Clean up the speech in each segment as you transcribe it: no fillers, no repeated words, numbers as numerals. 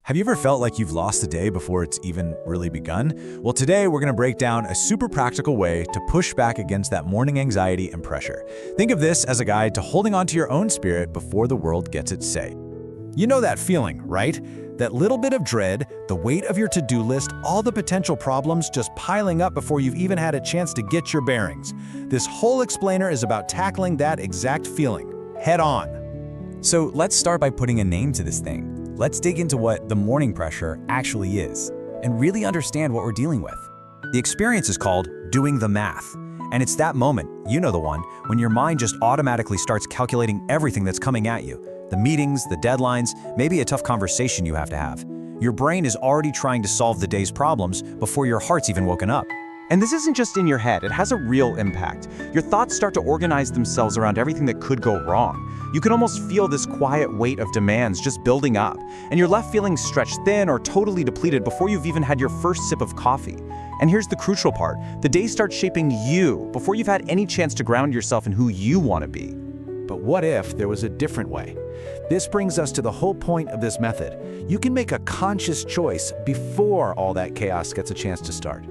Have you ever felt like you've lost the day before it's even really begun? Well, today we're going to break down a super practical way to push back against that morning anxiety and pressure. Think of this as a guide to holding on to your own spirit before the world gets its say. You know that feeling, right? That little bit of dread, the weight of your to-do list, all the potential problems just piling up before you've even had a chance to get your bearings. This whole explainer is about tackling that exact feeling, head on. So let's start by putting a name to this thing. Let's dig into what the morning pressure actually is and really understand what we're dealing with. The experience is called doing the math. And it's that moment, you know the one, when your mind just automatically starts calculating everything that's coming at you. The meetings, the deadlines, maybe a tough conversation you have to have. Your brain is already trying to solve the day's problems before your heart's even woken up. And this isn't just in your head, it has a real impact. Your thoughts start to organize themselves around everything that could go wrong. You can almost feel this quiet weight of demands just building up, and you're left feeling stretched thin or totally depleted before you've even had your first sip of coffee. And here's the crucial part. The day starts shaping you before you've had any chance to ground yourself in who you want to be. But what if there was a different way? This brings us to the whole point of this method. You can make a conscious choice before all that chaos gets a chance to start.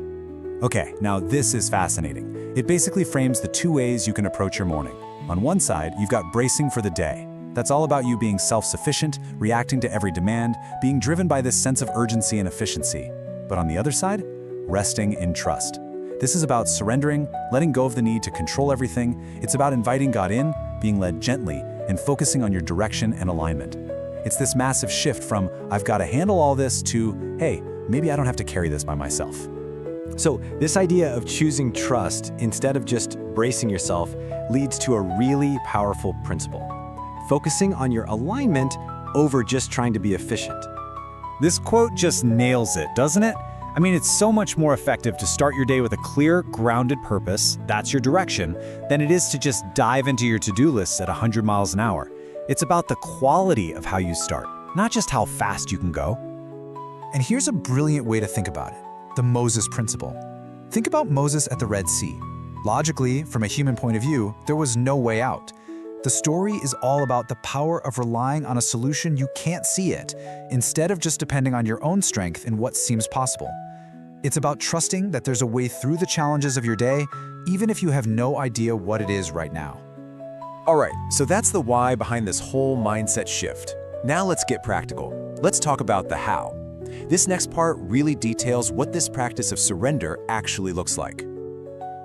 Okay, now this is fascinating. It basically frames the two ways you can approach your morning. On one side, you've got bracing for the day. That's all about you being self-sufficient, reacting to every demand, being driven by this sense of urgency and efficiency. But on the other side, resting in trust. This is about surrendering, letting go of the need to control everything. It's about inviting God in, being led gently, and focusing on your direction and alignment. It's this massive shift from, I've got to handle all this, to, hey, maybe I don't have to carry this by myself. So this idea of choosing trust instead of just bracing yourself leads to a really powerful principle. Focusing on your alignment over just trying to be efficient. This quote just nails it, doesn't it? I mean, it's so much more effective to start your day with a clear, grounded purpose, that's your direction, than it is to just dive into your to-do lists at 100 miles an hour. It's about the quality of how you start, not just how fast you can go. And here's a brilliant way to think about it. The Moses principle. Think about Moses at the Red Sea. Logically, from a human point of view, there was no way out. The story is all about the power of relying on a solution you can't see it, instead of just depending on your own strength in what seems possible. It's about trusting that there's a way through the challenges of your day, even if you have no idea what it is right now. All right, so that's the why behind this whole mindset shift. Now let's get practical. Let's talk about the how. This next part really details what this practice of surrender actually looks like.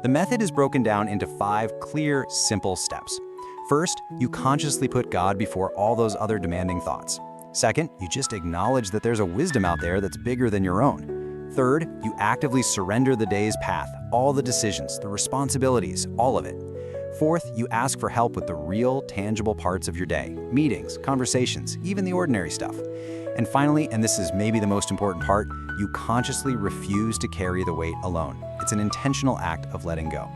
The method is broken down into 5 clear, simple steps. First, you consciously put God before all those other demanding thoughts. Second, you just acknowledge that there's a wisdom out there that's bigger than your own. Third, you actively surrender the day's path, all the decisions, the responsibilities, all of it. Fourth, you ask for help with the real, tangible parts of your day, meetings, conversations, even the ordinary stuff. And finally, and this is maybe the most important part, you consciously refuse to carry the weight alone. It's an intentional act of letting go.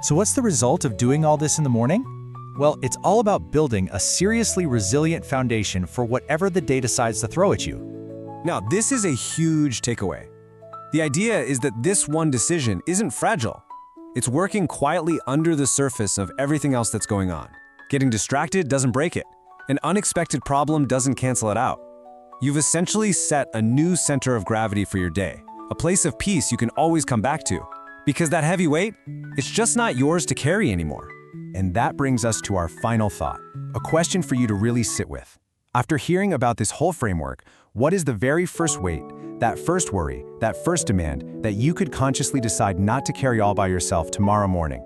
So what's the result of doing all this in the morning? Well, it's all about building a seriously resilient foundation for whatever the day decides to throw at you. Now, this is a huge takeaway. The idea is that this one decision isn't fragile. It's working quietly under the surface of everything else that's going on. Getting distracted doesn't break it. An unexpected problem doesn't cancel it out. You've essentially set a new center of gravity for your day, a place of peace you can always come back to. Because that heavy weight, it's just not yours to carry anymore. And that brings us to our final thought, a question for you to really sit with. After hearing about this whole framework, what is the very first weight, that first worry, that first demand that you could consciously decide not to carry all by yourself tomorrow morning?